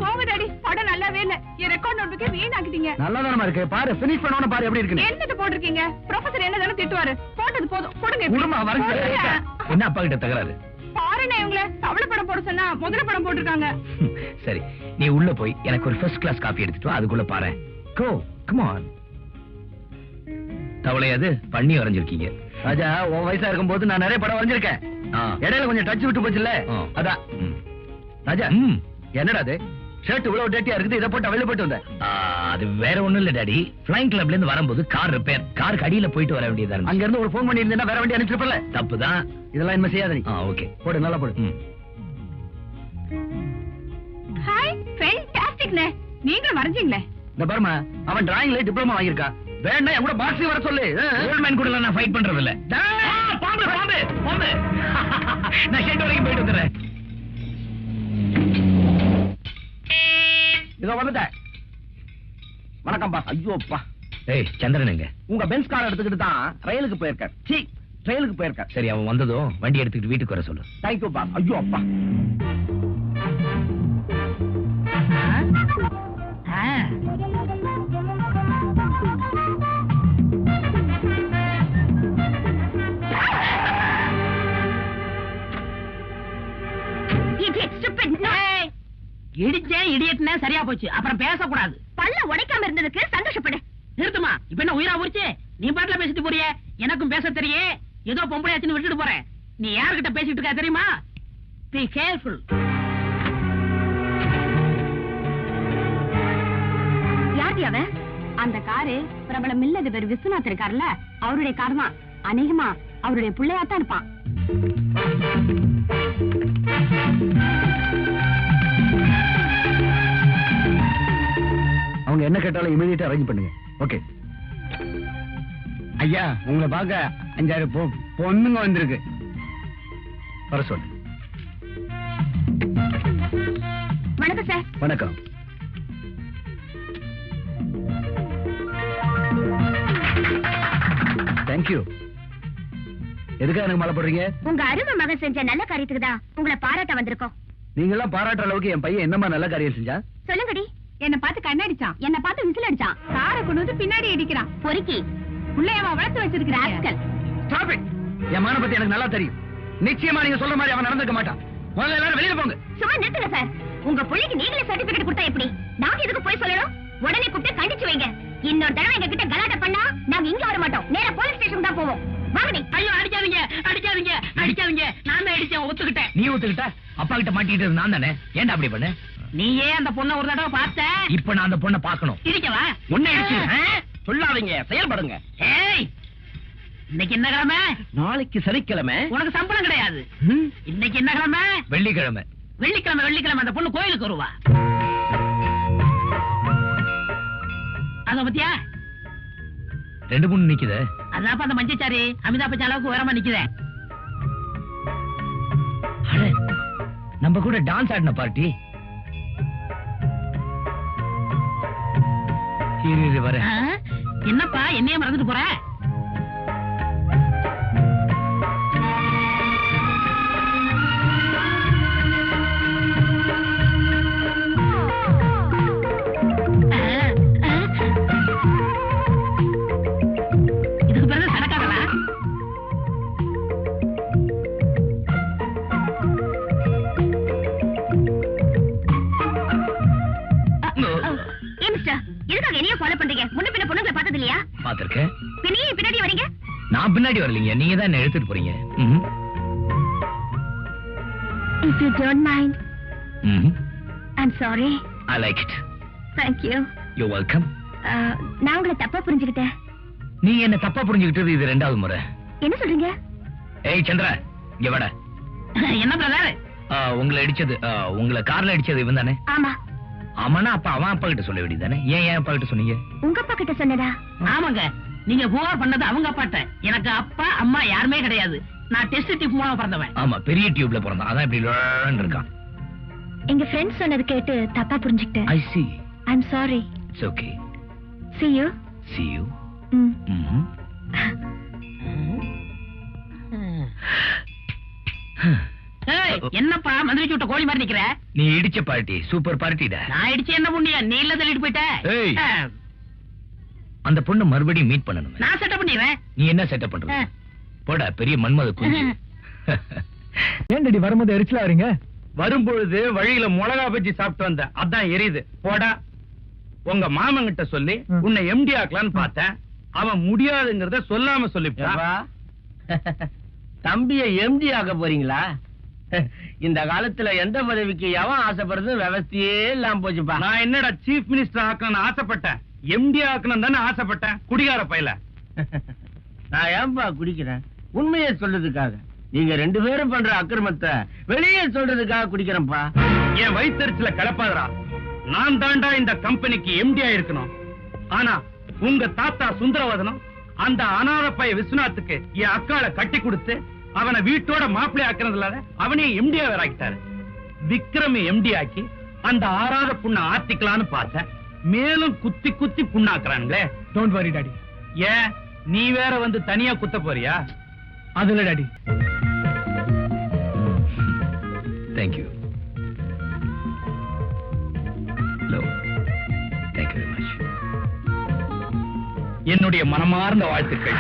போங்க டாடி, படம் நல்லாவே இல்ல. என் ரெக்கார்ட் நோட் புக்கை வீணாக்கிட்டீங்க. நல்லாதானமா இருக்கு, பாரு ஃபினிஷ் பண்ணவன பாரு எப்படி இருக்கு. என்னது போட்டிருக்கீங்க? ப்ரொஃபசர் என்னதானே திட்டுவாரு. போட்டது போதும், கொடுங்க. குடுமா வரங்க. என்ன அப்பா கிட்ட தகராறு? பாருங்க இவங்கள தவளை படம் போட சொன்னா முதல்ல படம் போட்டிருக்காங்க. சரி, நீ உள்ள போய் எனக்கு ஒரு ஃபர்ஸ்ட் கிளாஸ் காபி எடுத்துட்டு வா, அதுக்குள்ள பாரு. Go come on. தவளை அது பண்ணி வரைஞ்சிருக்கீங்க. ராஜா, உன் வயசா இருக்கும்போது நான் நிறைய படம் வரைஞ்சிருக்கேன். இடையில கொஞ்சம் டச் விட்டு போச்சுல்ல, அதான். ராஜா, என்னடா அது ஷர்ட் இவ்வளவு டேட்டியா இருக்குது, இதை போட்டு வெளில போயிட்டு வந்த? அது வேற ஒண்ணும் இல்ல டாடி. ஃப்ளைங் கிளப்ல இருந்து வரும்போது கார் ரிப்பேர், காருக்கு அடியில போயிட்டு வர வேண்டியதா இருந்து. அங்க இருந்து ஒரு போன் பண்ணி இருந்தா வேற வண்டி அனுப்பிச்சிருப்பல. தப்புதான், இதெல்லாம் என்ன செய்யாத நீ. ஓகே போடு, நல்லா போடு. ஹாய், ஃபேண்டாஸ்டிக்னே. நீங்க வரைஞ்சீங்களே. இந்த பாருமா, அவன் டிராயிங்ல டிப்ளமா வாங்கியிருக்கா. வேண்டாம், என் கூட பாக்ஸிங் வர சொல்லு. கோல்ட்மேன் கூட நான் ஃபைட் பண்றது இல்ல. பாம்பு பாம்பு பாம்பு. நான் ஷெட் வரைக்கும் போயிட்டு வந்துறேன். இதோ வந்துட்டேன். வணக்கம்பா. ஐயோப்பா. ஏய் சந்திரனுங்க, உங்க பென்ஸ் கார் எடுத்துக்கிட்டு தான் ரயிலுக்கு போயிருக்கார். சி, ட்ரெயிலுக்கு போயிருக்கார். சரி, அவன் வந்ததும் வண்டி எடுத்துக்கிட்டு வீட்டுக்கு வர சொல்லு. தேங்க்யூப்பா. ஐயோ அப்பா. இடிச்சேன் இடியட்னா சரியா போச்சு, அப்புறம் பேசக்கூடாது. பல்ல உடைக்காம இருந்ததுக்கு சந்தோஷப்படு. நிறுத்துமா, இப்ப என்ன உயிரா போச்சு? நீ பாட்டுல பேசிட்டு போறிய, எனக்கும் பேச தெரியே. ஏதோ பொம்பளையாச்சுன்னு விட்டுட்டு போறேன். நீ யாருகிட்ட பேசிட்டு இருக்கா தெரியுமா? Be careful. யாரு அவன்? அந்த காரு பிரபல மில்லதிபர் விஸ்வநாத் இருக்காருல்ல, அவருடைய கார் தான். அநேகமா அவருடைய பிள்ளையாத்தான் இருப்பான். அவங்க என்ன கேட்டாலும் இமிடியேட்டா அரேஞ்ச் பண்ணுங்க. ஓகே ஐயா, உங்களை பார்க்க 5-6 பொண்ணுங்க வந்திருக்கு. வர சொல்லு. வணக்கம் சார். வணக்கம். தேங்க்யூ. எதுக்காக எனக்கு மாலை போடுறீங்க? உங்க அருமை மகன் செஞ்ச நல்ல காரியத்துக்கு தான் உங்களை பாராட்ட வந்திருக்கோம். நீங்க எல்லாம் பாராட்டுற அளவுக்கு என் பையன் என்னமா நல்ல காரியம் செஞ்சா? சொல்லுங்கடி. என்ன பார்த்து கண்ணடிச்சான், என்ன பார்த்து விசில் அடிச்சான், காரை கொண்டு வந்து பின்னாடி இடிக்கிறான். பொறுக்கி புள்ளையவன் வளர்த்து வச்சிருக்கிறான். Stop it. என் மகனை பத்தி எனக்கு நல்லா தெரியும். நிச்சயமா நீங்க சொல்ற மாதிரி அவன் நடந்துக்க மாட்டான். முதல்ல எல்லாரும் வெளியில போங்க. சும்மா நிறுத்துங்க சார். உங்க பிள்ளைக்கு நீங்களே சர்டிபிகேட் கொடுத்தா எப்படி? நாங்க எதுக்கு போய் சொல்லணும்? உடனே கூப்பிட்டு கண்டிச்சு வைங்க. இன்னொரு தடவை எங்க கிட்ட கலாட்டை பண்ணா நாங்க இங்க வர மாட்டோம், நேரா போலீஸ் ஸ்டேஷன் தான் போவோம். வாங்கடி. ஐயோ, அடிக்காதீங்க அடிக்காதீங்க அடிக்காதீங்க. நான் தான் அடிச்சேன், ஒத்துக்கிட்டேன். நீ ஒத்துக்கிட்ட? அப்பா கிட்ட மாட்டிக்கிட்டு நான் தானே. ஏன்டா அப்படி பண்ண? நீ ஏன் அந்த பொண்ணை ஒரு தடவை பார்த்த? இப்ப நான் அந்த பொண்ணை பார்க்கணும். இருக்கவா உன்னை சொல்லாதீங்க, செயல்படுங்க. ஏய், இன்னைக்கு என்ன கிழமை? நாளைக்கு சனிக்கிழமை. உனக்கு சம்பளம் கிடையாது. இன்னைக்கு என்ன கிழமை? வெள்ளிக்கிழமை. வெள்ளிக்கிழமை வெள்ளிக்கிழமை அந்த பொண்ணு கோயிலுக்கு வருவா. அத பத்தியா? 2 பொண்ணு நிக்குது. அதான் அந்த மஞ்சச்சாரி அமிதாப் பச்சன் அளவுக்கு உயரமா நிக்குதே. நம்ம கூட டான்ஸ் ஆடின பார்ட்டி. வர என்னப்பா என்னைய மறந்துட்டு போற? இதுக்கு பிறகு சடக்காதா? எதுக்காக என்னைய ஃபாலோ பண்றீங்க? முன்ன பின்ன பொண்ணுங்களை பார்த்தது இல்லையா? பாத்திருக்கேன். பின்னாடி வரீங்க. நான் பின்னாடி வரலீங்க, நீங்க தான் என்ன எடுத்துட்டு போறீங்க. If you don't mind. I'm sorry. I like it. Thank you. You're welcome. நான் உங்களை தப்பா புரிஞ்சுக்கிட்டேன். நீ என்ன தப்பா புரிஞ்சுக்கிட்டது இது 2வது முறை. என்ன சொல்றீங்க? ஏய் சந்திரா, இங்க வாடா. என்ன பிரதர்? உங்களை அடிச்சது, உங்களை கார்ல அடிச்சது இவன் தானே? ஆமா. ஆமாண்ணா, அப்ப அவன் அப்பா கிட்ட சொல்ல வேண்டியதானே? ஏன் அப்பா கிட்ட சொன்னீங்க? உங்க அப்பா கிட்ட சொன்னதா? ஆமாங்க, நீங்க புகார் பண்ணது அவங்க அப்பாட்ட. எனக்கு அப்பா அம்மா யாருமே கிடையாது. நான் டெஸ்ட் டியூப் மூலமா பிறந்தவன். ஆமா, பெரிய டியூப்ல பிறந்தான். அதான் இப்படி லோன்னு இருக்கான். எங்க ஃப்ரெண்ட்ஸ் சொன்னது கேட்டு தப்பா புரிஞ்சுக்கிட்டேன். I see. I'm sorry. It's okay. See you. See you. ஏய், என்னப்பா மந்திரிச்சு விட்ட கோழி மாதிரி நிக்கிற? நீ இடிச்ச பார்ட்டி சூப்பர் பார்ட்டிடா. நான் இடிச்சு என்ன புண்ணியம்? நீ இல்ல தள்ளிட்டு போயிட்ட. ஏய். ஆ, அந்த பொண்ணு மறுபடியும் மீட் பண்ணணும். நான் செட்டப் பண்ணிடுறேன். நீ என்ன செட்டப் பண்ற? ஆ. போடா பெரிய மன்மத குஞ்சு. ஏன்டி வரும்போது எரிச்சலா வரீங்க? வரும்பொழுது வழியில மிளகா பஜ்ஜி சாப்பிட்டு வந்த, அதான் எரியுது. போடா. உங்க மாமங்கிட்ட சொல்லி உன்னை எம்டி ஆக்கலான்னு பார்த்தேன். அவன் முடியாதுங்கிறத சொல்லாம சொல்லிவிட்டான். தம்பிய எம்டி ஆக்க போறீங்களா? இந்த காலத்துல எந்த பதவிக்கு எவன் ஆசைப்படுறது விவசாயே இல்லாம போச்சுப்பா. நான் என்னடா சீஃப் மினிஸ்டர் ஆக்கணும்னு ஆசைப்பட்டேன், எம்டி ஆக்கணும் தானே ஆசைப்பட்டேன். குடிகார பையல. நான் ஏன்பா குடிக்கிறேன்? உண்மையை சொல்றதுக்காக. நீங்க 2 பேரும் பண்ற அக்கிரமத்தை வெளியே சொல்றதுக்காக குடிக்கிறேன்ப்பா. என் வயிற்றுல கலப்பாதரா. நான் தாண்டா இந்த கம்பெனிக்கு எம்டி ஆயிருக்கணும். ஆனா உங்க தாத்தா சுந்தரவதனம் அந்த அனாத பைய விஸ்வநாத்துக்கு என் அக்காளை கட்டி கொடுத்து அவனை வீட்டோட மாப்பிள்ளை ஆக்குறது இல்லாத அவனையும் எம்டியா வேற ஆக்கிட்டாரு. விக்ரம எம்டி ஆக்கி அந்த ஆறாத புண்ணை ஆத்திக்கலான்னு பார்த்தேன். மேலும் குத்தி குத்தி புண்ணாக்குறானுங்களே. Don't worry daddy. ஏன் நீ வேற வந்து தனியா குத்த போறியா? அதுல daddy. Thank you. Hello. Thank you very much. என்னுடைய மனமார்ந்த வாழ்த்துக்கள்.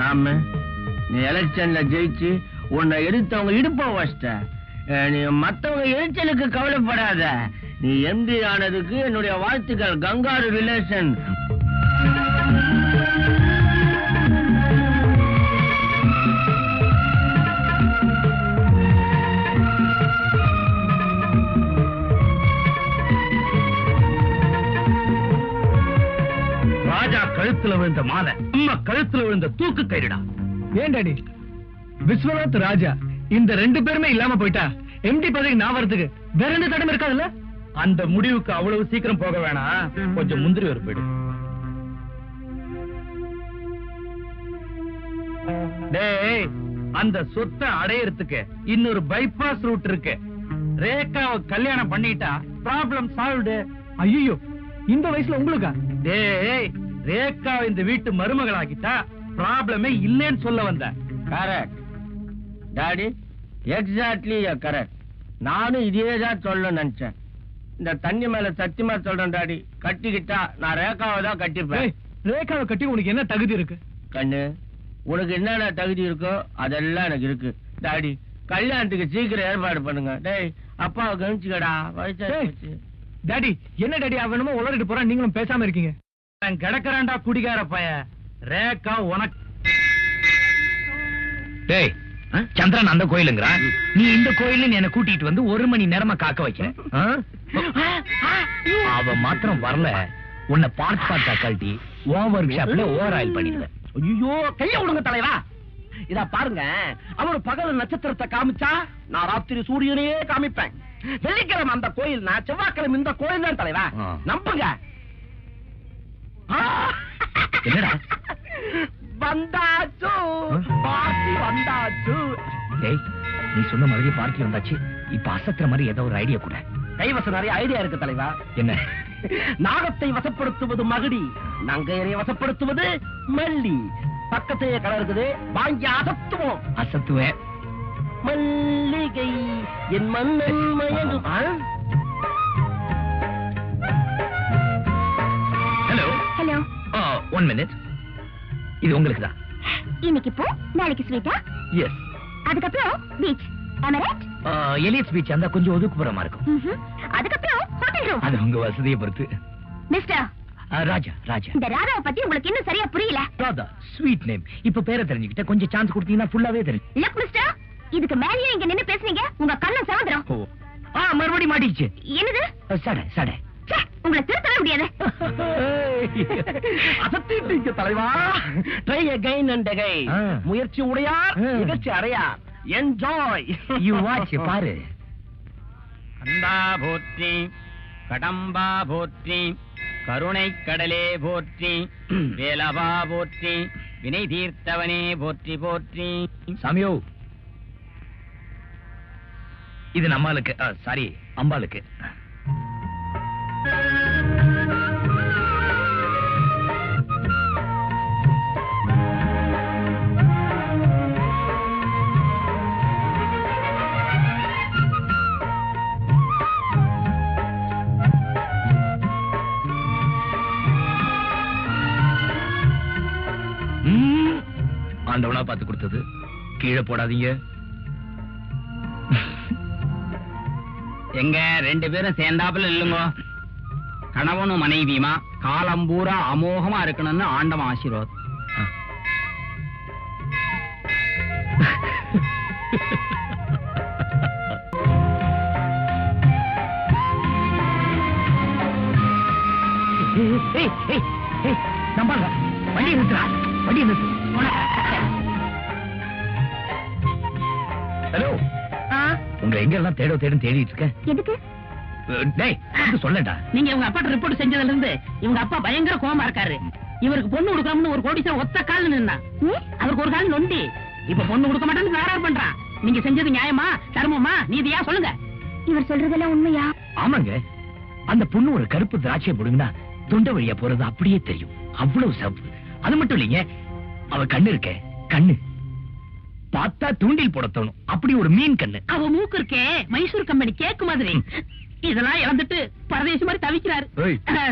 நாம நீ எலெக்ஷன்ல ஜெயிச்சு உன்னை எடுத்தவங்க இடுப்ப வச்சிட்ட. நீ மத்தவங்க எரிச்சலுக்கு கவலைப்படாத. நீ எம்டி ஆனதுக்கு என்னுடைய வாழ்த்துக்கள். Kangaroo relation. ராஜா கழுத்துல விழுந்த மாலை அம்மா கழுத்துல விழுந்த தூக்கு கயிறுடா. ஏன் டாடி? விஸ்வநாத் ராஜா இந்த 2 பேருமே இல்லாம போயிட்டா எம்டி பதவிக்கு நான் வரதுக்கு வேற எந்த தடம் இருக்காதுல்ல? அந்த முடிவுக்கு அவ்வளவு சீக்கிரம் போக வேணாம். கொஞ்சம் முந்திரி ஒரு போயிடு. டேய், அந்த சொத்தை அடையறதுக்கு இன்னொரு பைபாஸ் ரூட் இருக்கு. ரேகாவை கல்யாணம் பண்ணிட்டா ப்ராப்ளம் சால்வ்டு. ஐயோ, இந்த வயசுல உங்களுக்கா? டேய், ரேகாவை இந்த வீட்டு மருமகளாக்கிட்டா ப்ராப்ளமே இல்லைன்னு சொல்ல வந்த. Correct daddy, exactly correct. நானும் இதே தான் சொல்ல நினைச்சேன். இந்த தண்ணி மேல சத்தியமா சொல்றேன் டாடி, கட்டிக்கிட்டா நான் ரேகாவை தான் கட்டிப்பேன். ஏய், ரேகாவை கட்டி உனக்கு என்ன தகுதி இருக்கு? கண்ணு, உனக்கு என்னென்ன தகுதி இருக்கோ அதெல்லாம் எனக்கு இருக்கு. டாடி, கல்யாணத்துக்கு சீக்கிரம் ஏற்பாடு பண்ணுங்க. டேய், அப்பாவை கவனிச்சுக்கடா, வயசாச்சு. டாடி, என்ன டாடி அவனுமோ உளறிட்டு போறான், நீங்களும் பேசாம இருக்கீங்க. கிடக்குறான்டா குடிகார பைய. ரேகா உனக்கு. டேய், சந்திரன் அந்த கோயிலுங்கிறான். நீ இந்த கோயில்னு என்ன கூட்டிட்டு வந்து 1 மணி நேரமா காக்க வைக்கிறேன். அவ மாத்திரம் வரல, உன்னை பார்ட் பார்ட்டா கழட்டி உன் ஒர்க் ஷாப்ல ஓவர் ஆயில் பண்ணிடுவேன். ஐயோ, கைய விடுங்க தலைவா. இதா பாருங்க, அவர் பகல் நட்சத்திரத்தை காமிச்சா நான் ராத்திரி சூரியனையே காமிப்பேன். வெள்ளிக்கிழமை அந்த கோயில், நான் செவ்வாய்க்கிழமை இந்த கோயில் தான் தலைவா. நம்புங்க. என்னடா வந்தாச்சு, பார்ட்டி வந்தாச்சு. டேய், நீ சொன்ன மாதிரி பார்ட்டி வந்தாச்சு. இப்ப அசத்துற மாதிரி ஏதோ ஒரு ஐடியா கூட. கைவசம் நிறைய ஐடியா இருக்கு தலைவா. என்ன? நாகத்தை வசப்படுத்துவது மகுடி, நங்கையரை வசப்படுத்துவது மல்லி. பக்கத்தையே கடை இருக்குது, வாங்கி அசத்துவோம். அசத்துவேன். மல்லிகை என் மன்னன் மயங்கும். Hello hello. 1 மினிட். இது உங்களுக்கு தான். இன்னைக்கு போ, நாளைக்கு ஸ்வீட்டா? எஸ். அதுக்கப்புறம் beach. Am I right? Elliot's beach அந்த கொஞ்சம் ஒதுக்குப்புறமா இருக்கும். அதுக்கப்புறம் ஹோட்டல் ரூம். அது உங்க வசதியை பொறுத்து. மிஸ்டர் ராஜா, ராஜா. இந்த ராதாவை பத்தி உங்களுக்கு இன்னும் சரியா புரியல. Radha, sweet name. இப்ப பேரை தெரிஞ்சுக்கிட்ட கொஞ்சம் சான்ஸ் கொடுத்தீங்கன்னா ஃபுல்லாவே தெரியும். லுக் மிஸ்டர், இதுக்கு மேலேயே இங்க நின்னு பேசுனீங்க, உங்க கண்ணம் சாந்திரம். மறுபடியும் மாட்டிச்சு. என்னது? சடை, சடை. உங்களை திருத்தவே முடியாது. அசத்திட்டீங்க தலைவா. Try again and again. முயற்சி உடையார் நிகழ்ச்சி அடையார். என்ஜாய். யூ வாட்ச், பாரு. கண்டா போற்றி, கடம்பா போற்றி, கருணை கடலே போற்றி, வேலவா போற்றி, வினை தீர்த்தவனே போற்றி போற்றி. சாமியோ, இது நம்மளுக்கு, சாரி, அம்பாளுக்கு. பொண்ணா பார்த்து கொடுத்தது. கீழே போடாதீங்க. எங்க 2 பேரும் சேர்ந்தாப்புல இல்லுங்க. கணவனும் மனைவியுமா காலம் பூரா அமோகமா இருக்கணும்னு ஆண்டவன் ஆசீர்வாதம். நம்பாங்க. வண்டியை நிறுத்துறா, வண்டியை நிறுத்து. ஹலோ, உங்களை எங்க எல்லாம் தேடிட்டு இருக்கேன். எதுக்கு? டேய், சொல்லடா. நீங்க இவங்க அப்பாட்ட ரிப்போர்ட் செஞ்சதுல இருந்து இவங்க அப்பா பயங்கர கோவமா இருக்காரு. இவருக்கு பொண்ணு கொடுக்கணும்னு ஒரு கோடீஸ்வரன் ஒத்த கால் நின்னா. அவருக்கு ஒரு கால் நொண்டி. இப்ப பொண்ணு கொடுக்க மாட்டேன்னு வேற பண்றான். நீங்க செஞ்சது நியாயமா தர்மமா நீதியா சொல்லுங்க. இவர் சொல்றதெல்லாம் உண்மையா? ஆமாங்க. அந்த பொண்ணு ஒரு கருப்பு திராட்சை போடுங்கன்னா தொண்டை வழியா போறது அப்படியே தெரியும். அவ்வளவு சிவப்பு. அது மட்டும் இல்லைங்க, அவ கண்ணு இருக்க கண்ணு பார்த்தா தூண்டில் போட தோணும். அப்படி ஒரு மீன் கண்ணு. அவ மூக்கு இருக்கே மைசூர் கம்பெனி கேக்கு மாதிரி. இதெல்லாம் இழந்துட்டு பரதேசி மாதிரி தவிக்கிறாரு.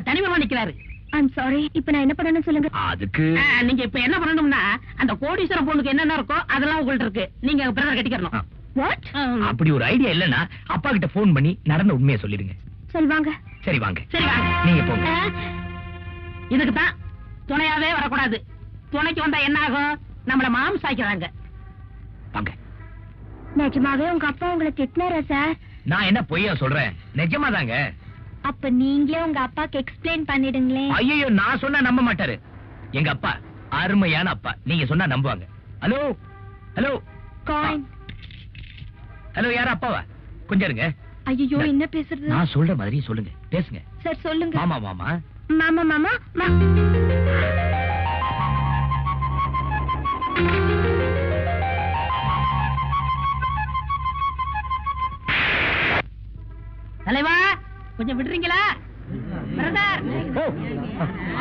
தனிமையா நிக்கிறாரு. I'm sorry. இப்ப நான் என்ன பண்ணணும் சொல்லுங்க. அதுக்கு நீங்க இப்ப என்ன பண்ணணும்னா அந்த கோடீஸ்வரன் பொண்ணுக்கு என்னென்ன இருக்கோ அதெல்லாம் உங்கள்ட்ட இருக்கு. நீங்க பிரதர் கட்டிக்கணும். வாட்? அப்படி ஒரு ஐடியா இல்லன்னா அப்பா கிட்ட போன் பண்ணி நடந்த உண்மையை சொல்லிடுங்க. சொல்வாங்க. சரி வாங்க. சரி வாங்க. நீங்க போங்க. இதுக்கு தான் துணையாவே வரக்கூடாது. துணைக்கு வந்தா என்ன ஆகும்? நம்மள மாம்சாக்கிறாங்க. வாங்க. நிஜமாவே உங்க அப்பா உங்களை திட்டினாரா சார்? நான் என்ன பொய்யா சொல்றேன்? நிஜமாதாங்க. அப்ப நீங்களே உங்க அப்பாக்கு எக்ஸ்பிளைன் பண்ணிடுங்களேன். ஐயோ, நான் சொன்னா நம்ப மாட்டாரு. எங்க அப்பா அருமையான அப்பா. நீங்க சொன்னா நம்புவாங்க. Hello hello coin. ஹலோ, யாரா அப்பாவா? கொஞ்சம் இருங்க. ஐயோ, என்ன பேசுறது? நான் சொல்ற மாதிரி சொல்லுங்க, பேசுங்க. சார் சொல்லுங்க. மாமா மாமா மாமா மாமா. தலைவா கொஞ்சம் விடுறீங்களா? பிரதர்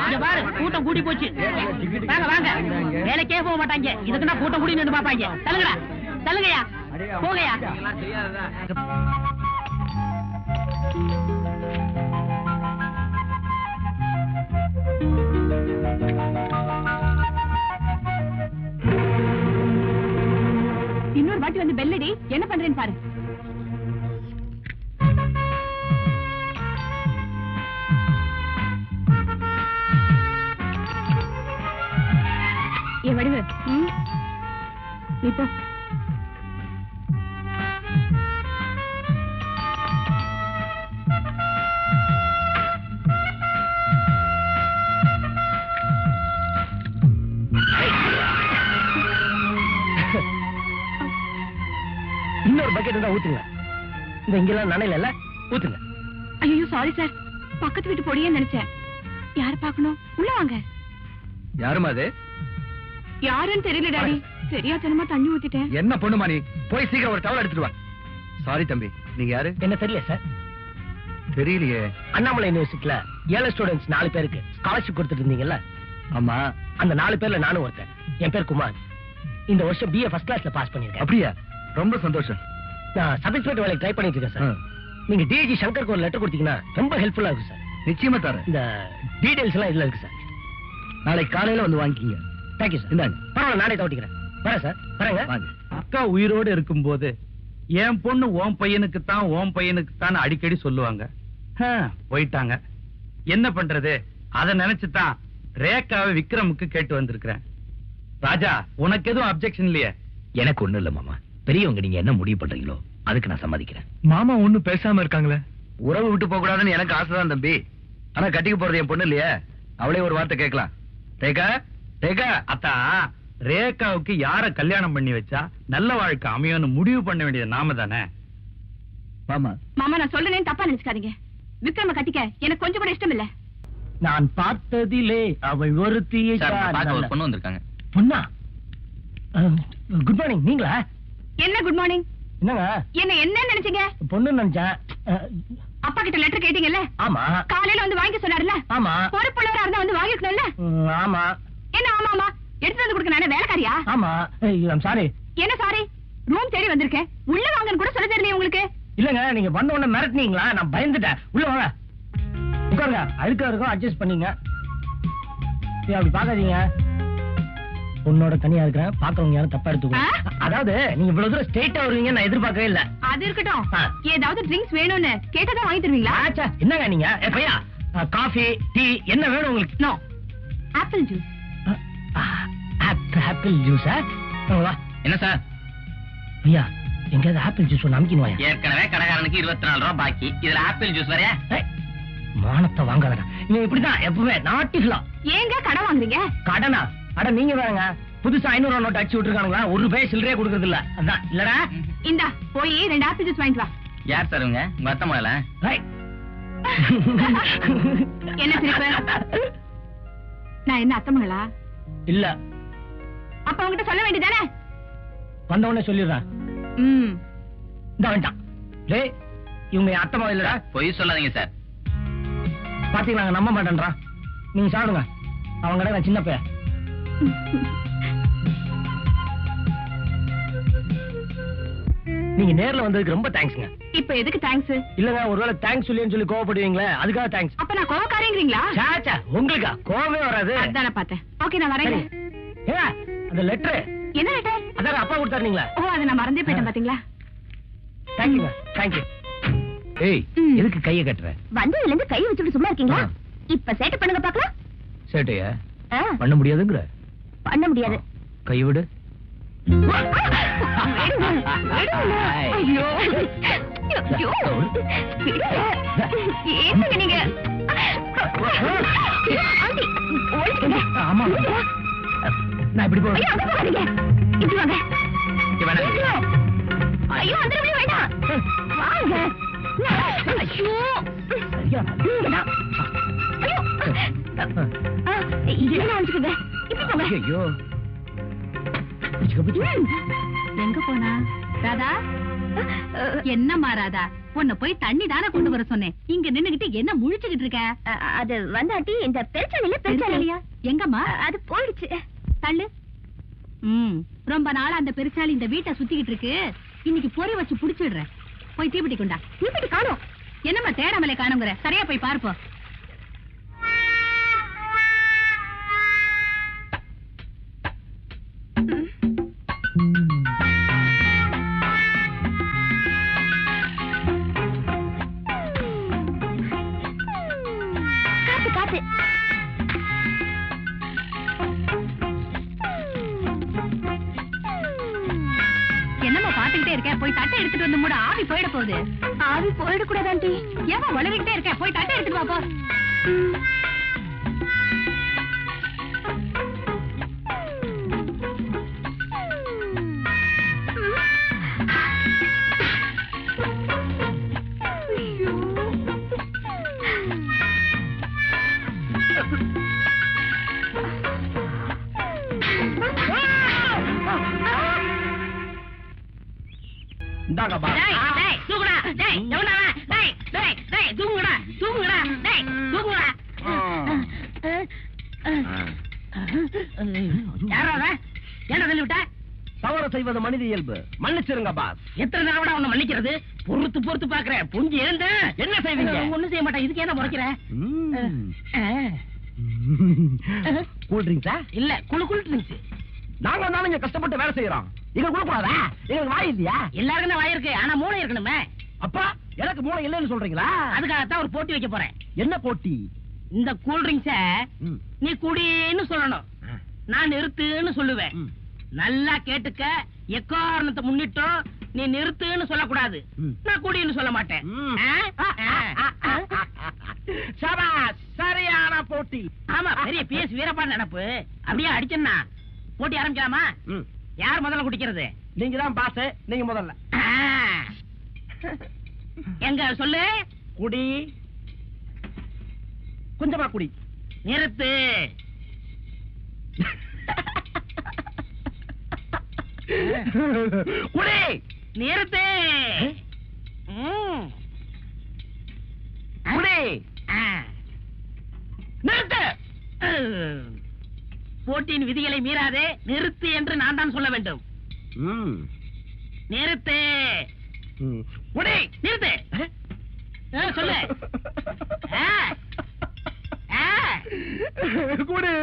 இங்க பாரு, கூட்டம் கூடி போச்சு. வாங்க வாங்க. வேலைக்கே போக மாட்டாங்க. இதுக்குன்னா கூட்டம் கூடி நின்று பாப்பாங்க. தள்ளுங்கடா, தள்ளுங்கயா, போங்கயா. இன்னொரு வாட்டி வந்து பெல்லடி. என்ன பண்றேன்னு பாரு. ஏ வடிவு, நீ போ. இன்னொரு பக்கெட் தான் ஊத்துங்க. இந்த இங்கெல்லாம் நனையில ஊத்துங்க. ஐயோ சாரி சார், பக்கத்து வீட்டு பொடியே நினைச்சேன். யார பாக்கணும்? உள்ள வாங்க. யாருமா அது? யாருன்னு தெரியல டாடி. தெரியாதனமா தண்ணி ஊத்திட்டேன். என்ன பொண்ணுமா நீ? போய் சீக்கிரம் ஒரு டவல் எடுத்துட்டு வா. சாரி தம்பி, நீங்க யாரு? என்ன தெரியல சார். தெரியலையே. அண்ணாமலை யூனிவர்சிட்டில 7 ஸ்டூடெண்ட்ஸ் 4 பேருக்கு ஸ்காலர்ஷிப் கொடுத்துட்டு இருந்தீங்கல்ல? ஆமா. அந்த 4 பேர்ல நானும் ஒருத்தன். என் பேர் குமார். இந்த வருஷம் BA ஃபர்ஸ்ட் கிளாஸ்ல பாஸ் பண்ணிருக்கேன். அப்படியா? ரொம்ப சந்தோஷம். நான் சப் இன்ஸ்பெக்டர் வேலைக்கு ட்ரை பண்ணிட்டு இருக்கேன் சார். நீங்க DG சங்கருக்கு ஒரு லெட்டர் கொடுத்தீங்கன்னா ரொம்ப ஹெல்ப்ஃபுல்லா இருக்கும் சார். நிச்சயமா தரேன். இந்த டீடைல்ஸ் எல்லாம் இதுல இருக்கு சார். நாளைக்கு காலையில வந்து வாங்கிக்கீங்க. Thank you sir. இந்தாங்க. பரவாயில்ல, நானே தவிக்கிறேன். வரேன் சார். வரேங்க. அக்கா உயிரோடு இருக்கும்போது என் பொண்ணு ஓம் பையனுக்கு தான் அடிக்கடி சொல்லுவாங்க. போயிட்டாங்க. என்ன பண்றது? அத நினைச்சுதான் ரேகாவை விக்ரமுக்கு கேட்டு வந்திருக்கிறேன். ராஜா, உனக்கு எதுவும் அப்செக்ஷன் இல்லையே? எனக்கு ஒண்ணும் இல்ல மாமா. பெரியவங்க நீங்க என்ன முடிவு பண்றீங்களோ அதுக்கு நான் சம்மதிக்கிறேன். மாமா ஒண்ணும் பேசாம இருக்காங்களே. உறவு விட்டு போக கூடாதுன்னு எனக்கு ஆசைதான் தம்பி. ஆனா கட்டிக்க போறது என் பொண்ணு இல்லையே. அவளே ஒரு வார்த்தை கேட்கலாம். ரேகா, ரேகா. அத்தா, ரேகாவுக்கு யார கல்யாணம் பண்ணி வச்சா நல்ல வாழ்க்கை அமையும்னு முடிவு பண்ண வேண்டியது நாம தானே. மாமா, மாமா நான் சொல்றேன்னு தப்பா நினைச்சுக்காதீங்க. விக்ரம கட்டிக்க எனக்கு கொஞ்சம் கூட இஷ்டம் இல்ல. நான் பார்த்ததிலே அவள் ஒருத்தியை பொண்ணு வந்திருக்காங்க. பொண்ணா? Good morning. நீங்களா? என்ன குட் மார்னிங்? என்னங்க என்ன நினைச்சீங்க? பொண்ணு நினைச்சேன். அப்பா கிட்ட லெட்டர் கேட்டீங்கல்ல? ஆமா. காலையில வந்து வாங்கி சொன்னாருல்ல? ஆமா. பொறுப்புள்ளவரா இருந்தா வந்து வாங்கிக்கணும்ல? ஆமா. என்ன ஆமா ஆமா? எடுத்து வந்து கொடுக்க நானே வேலைக்காரியா? ஆமா. சாரி. என்ன சாரி? ரூம் தேடி வந்திருக்கேன். உள்ள வாங்கன்னு கூட சொல்ல தெரியல உங்களுக்கு. இல்லங்க, நீங்க வந்த உடனே மிரட்டினீங்களா? நான் பயந்துட்டேன். உள்ள வாங்க, உட்காருங்க. அழுக்கா இருக்கும், அட்ஜஸ்ட் பண்ணீங்க. அப்படி பாக்காதீங்க. உன்னோட தனியா இருக்கிறேன், பாக்குறவங்க யாரும் தப்பா எடுத்துக்கோ. அதாவது நீங்க இவ்வளவு தூரம் ஸ்ட்ரெயிட்டா வருவீங்க நான் எதிர்பார்க்கவே இல்ல. அது இருக்கட்டும், ஏதாவது ட்ரிங்க்ஸ் வேணும்னு கேட்டதா வாங்கி தருவீங்களா? ஆச்சா, என்னங்க நீங்க? பையா, காஃபி டீ என்ன வேணும் உங்களுக்கு? No, apple juice. ஆப்பிள் ஜூஸா? என்ன சார்? ஐயா, எங்கயாவது ஆப்பிள் ஜூஸ் ஒன்று அமுக்கின்னு வாயா. ஏற்கனவே கடைக்காரனுக்கு 24 ரூபாய் பாக்கி, இதுல ஆப்பிள் ஜூஸ் வரையா? மானத்தை வாங்காதடா. நீங்க இப்படிதான் எப்பவுமே நாட்டிகளா. ஏங்க கடை வாங்குறீங்க? கடனா? அட நீங்க வேறங்க, புதுசா 500 ரூபாய் நோட்டு அடிச்சு விட்டுருக்கானுங்களா, ஒரு ரூபாய் சில்லறையே கொடுக்கறது இல்ல. அதான் இல்லடா. இந்தா போய் 2 ஆப்பிள் ஜூஸ் வாங்கிட்டு வா. யார் சார் உங்க அத்தை மகளா? என்ன சிரிப்பு? நான் என்ன அத்தை மகளா? இல்ல. அப்ப உங்ககிட்ட சொல்ல வேண்டியதானே? வந்தவொடனே சொல்லிடுறேன். இந்த வேண்டாம். டேய், இவங்க என் அத்தை மகள் இல்லடா. பொய் சொல்லாதீங்க சார். பாத்தீங்களா, நம்ப மாட்டேன்றா. நீங்க சாப்பிடுங்க, அவங்க நான் சின்ன பையன். நீங்க நேர்ல வந்ததுக்கு ரொம்ப தேங்க்ஸ்ங்க. இப்ப எதுக்கு தேங்க்ஸ்? இல்லங்க, ஒருவேளை தேங்க்ஸ் சொல்லி கோவப்படுவீங்களே, அதுக்காக தேங்க்ஸ். அப்ப நான் கோவக்காரங்களா? சாச்சா, உங்களுக்கா கோவமே வராது. அதான பார்த்தேன். ஓகே, நான் வரேன். ஏங்க, அந்த லெட்டர். என்ன லெட்டர்? அதான் அப்பா கொடுத்தாருங்களா? ஓ, அதை நான் மறந்தே போயிட்டேன். பாத்தீங்களா? தேங்க்யூங்க, தேங்க்யூ. ஏய், எதுக்கு கையை கட்டுற? வந்ததுல இருந்து கை வச்சுட்டு சும்மா இருக்கீங்களா? இப்ப சேட்டை பண்ணுங்க பாக்கலாம். சேட்டையா பண்ண முடியாதுங்கிற? பண்ண முடியாது. கை விடு. ஐயோ, ஏங்க நீங்க? ஆமா, நான் இப்படி போறேன். இப்படி வாங்க. ஐயோ, அந்த வேண்டாம், வாங்க. ஐயோ, ஐயோ, எங்க போனா? ராதா, என்னம்மா ராதா, உன்னை போய் தண்ணி தானே கொண்டு வர சொன்னேன். இங்க நின்னுகிட்டு என்ன முழிச்சுக்கிட்டு இருக்க? அது வந்தாட்டி இந்த பெருச்சாலியா? எங்கம்மா? அது போயிடுச்சு. தள்ளு. ரொம்ப நாளா அந்த பெருச்சாலி இந்த வீட்டை சுத்திக்கிட்டு இருக்கு. இன்னைக்கு பொறி வச்சு புடிச்சிடுறேன். போய் தீப்பெட்டி கொண்டா. தீப்பெட்டி காணோம். என்னம்மா தேடாமலே காணுங்கிற? சரியா போய் பார்ப்போம். காத்து காத்து. என்னம்மா பாத்துக்கிட்டே இருக்க? போய் தட்டை எடுத்துட்டு வந்து மூட. ஆவி போயிட போகுது. ஆவி போயிட கூடாதாண்டி. ஏமா வளரிக்கிட்டே இருக்க? போய் தட்டை எடுத்துட்டு வா போ. தவறு செய்வது மனித இயல்பு. மன்னிச்சிருங்க பாஸ். எத்தனை தடவை உன்னை மன்னிக்கிறது? பொறுத்து பொறுத்து பாக்குறேன். புரிஞ்சு எழுந்த என்ன செய்வீங்க? ஒண்ணும் செய்ய மாட்டேன். இதுக்கு என்ன முறைக்கிற? கூல் ட்ரிங்க்ஸா? இல்ல, குழு குழு ட்ரிங்க்ஸ். நாங்க வந்தாலும் இங்க கஷ்டப்பட்டு வேலை செய்யறோம். இங்க கொடுக்கூடாதா? எங்களுக்கு வாய் இல்லையா? எல்லாருக்கும் தான் வாய் இருக்கு, ஆனா மூளை இருக்கணுமே. அப்பா, எனக்கு மூளை இல்லைன்னு சொல்றீங்களா? அதுக்காகத்தான் ஒரு போட்டி வைக்க போறேன். என்ன போட்டி? இந்த கூல் ட்ரிங்க்ஸ நீ குடின்னு சொல்லணும், நான் நிறுத்துன்னு சொல்லுவேன். நல்லா கேட்டுக்க. எக்காரணத்தை முன்னிட்டும் நீ நிறுத்துன்னு சொல்லக்கூடாது. நான் குடின்னு சொல்ல மாட்டேன். சரியான போட்டி. ஆமா, பெரிய PS வீரப்பாண்டி நடப்பு. அப்படியே அடிச்சா போட்டி ஆரம்பிக்கலாமா? யார் முதல்ல குடிக்கிறது? நீங்க தான் பாஸ், நீங்க முதல்ல. எங்க சொல்லு. குடி, கொஞ்சமா குடி. நிறுத்து. குடி, நிறுத்து. குடி, நிறுத்து. போட்டியின் விதிகளை மீறாதே. நிறுத்து என்று நான் தான் சொல்ல வேண்டும். நிறுத்து. குடி, நிறுத்து. சொல்லு. குடி.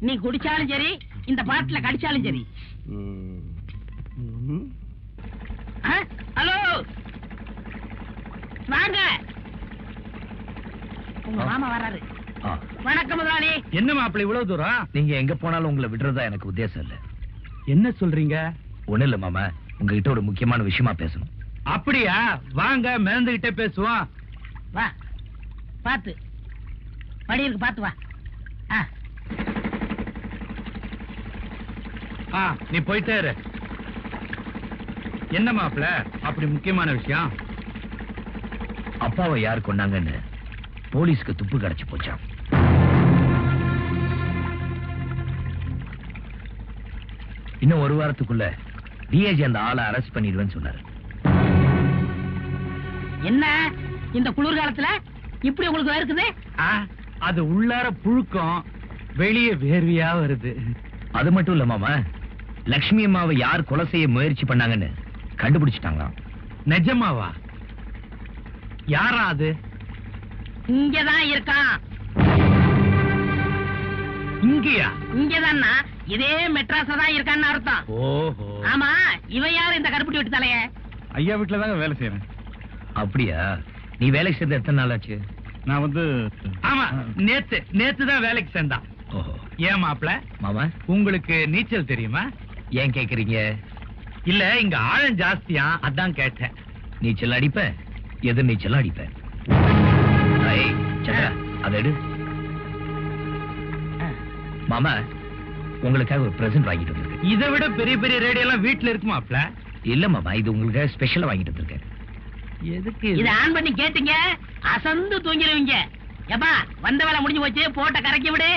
நீ குடிச்சாலும் சரி இந்த பாட்டுல கடிச்சாலும் சரி. ஹலோ வாங்க, உங்க மாமா வராரு. வணக்கம் முதலாளி. என்ன மாப்பிள்ளை இவ்வளவு தூரம்? நீங்க எங்க போனாலும் உங்களை விடுறதா எனக்கு உத்தேசம் இல்ல. என்ன சொல்றீங்க? ஒண்ணு இல்ல மாமா, உங்ககிட்ட ஒரு முக்கியமான விஷயமா பேசணும். அப்படியா? வாங்க, மிதந்துகிட்டே பேசுவோம். வா, பாத்து படி இருக்கு, பாத்து வா. நீ போயிட்டே இரு. என்ன மாப்பிள்ள அப்படி முக்கியமான விஷயம்? அப்பாவை யார் கொண்டாங்கன்னு போலீஸ்க்கு துப்பு கிடைச்சு போச்சாம். இன்னும் ஒரு வாரத்துக்குள்ள டிஐஜி அந்த ஆளை அரெஸ்ட் பண்ணிடுவேன்னு சொன்னாரு. என்ன இந்த குளிர்காலத்துல இப்படி உங்களுக்கு இருக்குது? அது உள்ளார புழுக்கம், வெளியே வேர்வையா வருது. அது மட்டும் இல்ல மாமா, லட்சுமி அம்மாவை யார் கொலை செய்ய முயற்சி பண்ணாங்கன்னு கண்டுபிடிச்சிட்டாங்களாம். நிஜமாவா? யாரா அது? இங்கதான் இருக்கான். இங்கயா? இங்கதான், இதே மெட்ராஸ்ல தான் இருக்கான்னு அர்த்தம். ஓஹோ. ஆமா, இவன் யாரு இந்த கருப்பட்டி விட்டு தலைய? ஐயா வீட்டுல தாங்க வேலை செய்யறேன். அப்படியா? நீ வேலைக்கு சேர்ந்து எத்தனை நாள் ஆச்சு? நான் வந்து ஆமா, நேத்து தான் வேலைக்கு சேர்ந்தான். ஓஹோ. ஏன் மாப்பிள்ள மாமா, உங்களுக்கு நீச்சல் தெரியுமா? ஏன் கேக்குறீங்க? இல்ல, இங்க ஆழம் ஜாஸ்தியா, அதான் கேட்டேன். நீச்சல் அடிப்ப, எதிர் நீச்சல் அடிப்ப. அதை எடு. மாமா, உங்களுக்காக ஒரு பிரசன்ட் வாங்கிட்டு வந்திருக்கேன். இதை விட பெரிய பெரிய ரேடியோ எல்லாம் வீட்டுல இருக்குமா மாப்பிள்ள? இல்ல மாமா, இது உங்களுக்காக ஸ்பெஷலா வாங்கிட்டு வந்திருக்கேன். எதுக்கு இத ஆன் பண்ணி கேட்டீங்க, அசந்து தூங்கிடுவீங்க. எப்பா, வந்த வேலை முடிஞ்சு போச்சு, போட்ட கரைக்கி விடு.